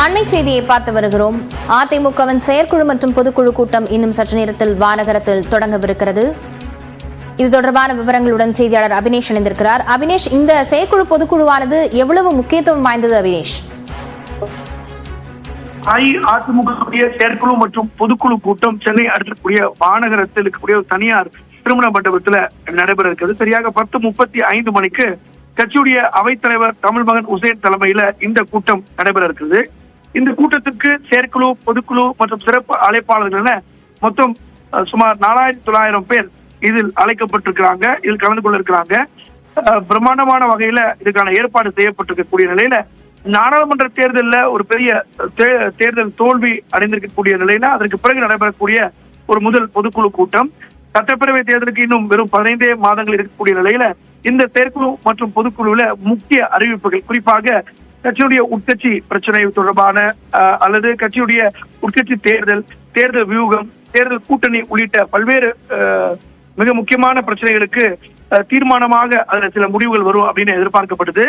அண்மை செய்தியை பார்த்து வருகிறோம். அதிமுகவின் செயற்குழு மற்றும் பொதுக்குழு கூட்டம் இன்னும் சற்று நேரத்தில் வானகரத்தில் தொடங்கவிருக்கிறது. இது தொடர்பான விவரங்களுடன் செய்தியாளர் அபினேஷ் இணைந்திருக்கிறார். அபினேஷ், இந்த செயற்குழு பொதுக்குழுவானது எவ்வளவு முக்கியத்துவம் வாய்ந்தது? அபினேஷ், அஇஅதிமுக செயற்குழு மற்றும் பொதுக்குழு கூட்டம் சென்னை அடுத்தக்கூடிய வானகரத்தில் இருக்கக்கூடிய தனியார் திருமண மண்டபத்தில் நடைபெற இருக்கிறது. சரியாக 10:35 மணிக்கு கட்சியுடைய அவைத்தலைவர் தமிழ்மகன் உசேன் தலைமையில இந்த கூட்டம் நடைபெற இருக்கிறது. இந்த கூட்டத்திற்கு செயற்குழு, பொதுக்குழு மற்றும் சிறப்பு அழைப்பாளர்கள் என மொத்தம் சுமார் 4900 பேர் இதில் அழைக்கப்பட்டிருக்கிறாங்க. இதில் கலந்து கொள்ள இருக்கிறாங்க. பிரம்மாண்டமான வகையில இதுக்கான ஏற்பாடு செய்யப்பட்டிருக்கக்கூடிய நிலையில நாடாளுமன்ற தேர்தலில் ஒரு பெரிய தேர்தல் தோல்வி அடைந்திருக்கக்கூடிய நிலையில அதற்கு பிறகு நடைபெறக்கூடிய ஒரு முதல் பொதுக்குழு கூட்டம். சட்டப்பேரவை தேர்தலுக்கு இன்னும் வெறும் 15 மாதங்கள் இருக்கக்கூடிய நிலையில இந்த செயற்குழு மற்றும் பொதுக்குழுல முக்கிய அறிவிப்புகள், குறிப்பாக கட்சியுடைய உட்கட்சி பிரச்சனை தொடர்பான அல்லது கட்சியுடைய உட்கட்சி தேர்தல் வியூகம், தேர்தல் கூட்டணி உள்ளிட்ட பல்வேறு மிக முக்கியமான பிரச்சனைகளுக்கு தீர்மானமாக அதுல சில முடிவுகள் வரும் அப்படின்னு எதிர்பார்க்கப்பட்டது.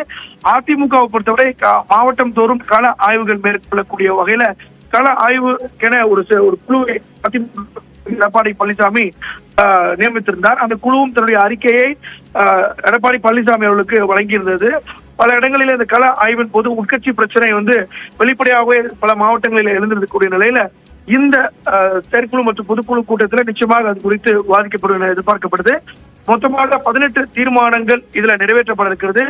அதிமுகவை பொறுத்தவரை மாவட்டம் தோறும் கள ஆய்வுகள் மேற்கொள்ளக்கூடிய வகையில கள ஆய்வுக்கென ஒரு குழுவை எடப்பாடி பழனிசாமி நியமித்திருந்தார். அந்த குழுவும் தன்னுடைய அறிக்கையை எடப்பாடி பழனிசாமி அவர்களுக்கு வழங்கியிருந்தது. பல இடங்களில் இந்த கள ஆய்வின் போது உட்கட்சி பிரச்சனை வெளிப்படையாகவே பல மாவட்டங்களில் எழுந்திருக்கக்கூடிய நிலையில இந்த செயற்குழு மற்றும் பொதுக்குழு கூட்டத்தில் நிச்சயமாக அது குறித்து விவாதிக்கப்படும் என எதிர்பார்க்கப்படுது. மொத்தமாக 18 தீர்மானங்கள் இதுல நிறைவேற்றப்பட இருக்கிறது.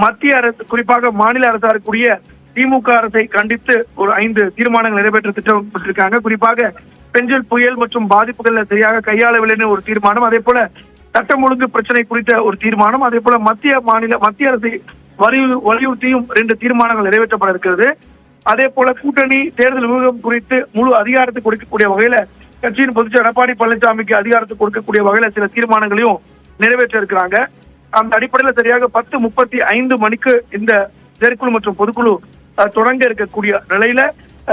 மத்திய அரசு, குறிப்பாக மாநில அரசா இருக்கக்கூடிய திமுக அரசை கண்டித்து ஒரு 5 தீர்மானங்கள் நிறைவேற்ற திட்டமிட்டிருக்காங்க. குறிப்பாக பெஞ்சல் புயல் மற்றும் பாதிப்புகளை சரியாக கையாளவில்லைன்னு ஒரு தீர்மானம், அதே போல சட்டம் ஒழுங்கு பிரச்சனை குறித்த ஒரு தீர்மானம், அதே போல மத்திய அரசை வலியுறுத்தியும் 2 தீர்மானங்கள் நிறைவேற்றப்பட இருக்கிறது. அதே போல கூட்டணி தேர்தல் வியூகம் குறித்து முழு அதிகாரத்தை கொடுக்கக்கூடிய வகையில கட்சியின் பொதுச்செயலாளர் எடப்பாடி பழனிசாமிக்கு அதிகாரத்தை கொடுக்கக்கூடிய வகையில சில தீர்மானங்களையும் நிறைவேற்ற இருக்கிறாங்க. அந்த அடிப்படையில் சரியாக 10:35 மணிக்கு இந்த செயற்குழு மற்றும் பொதுக்குழு தொடங்க இருக்கக்கூடிய நிலையில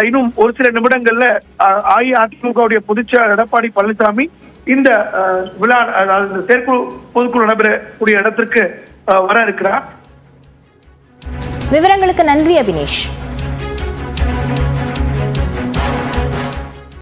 இன்னும் ஒரு சில நிமிடங்கள்ல அஇஅதிமுகவுடைய பொதுச்செயலாளர் எடப்பாடி பழனிசாமி இந்த விழா செயற்குழு பொதுக்குழு நடைபெறக்கூடிய இடத்திற்கு வர இருக்கிறார். விவரங்களுக்கு நன்றி அபினேஷ்.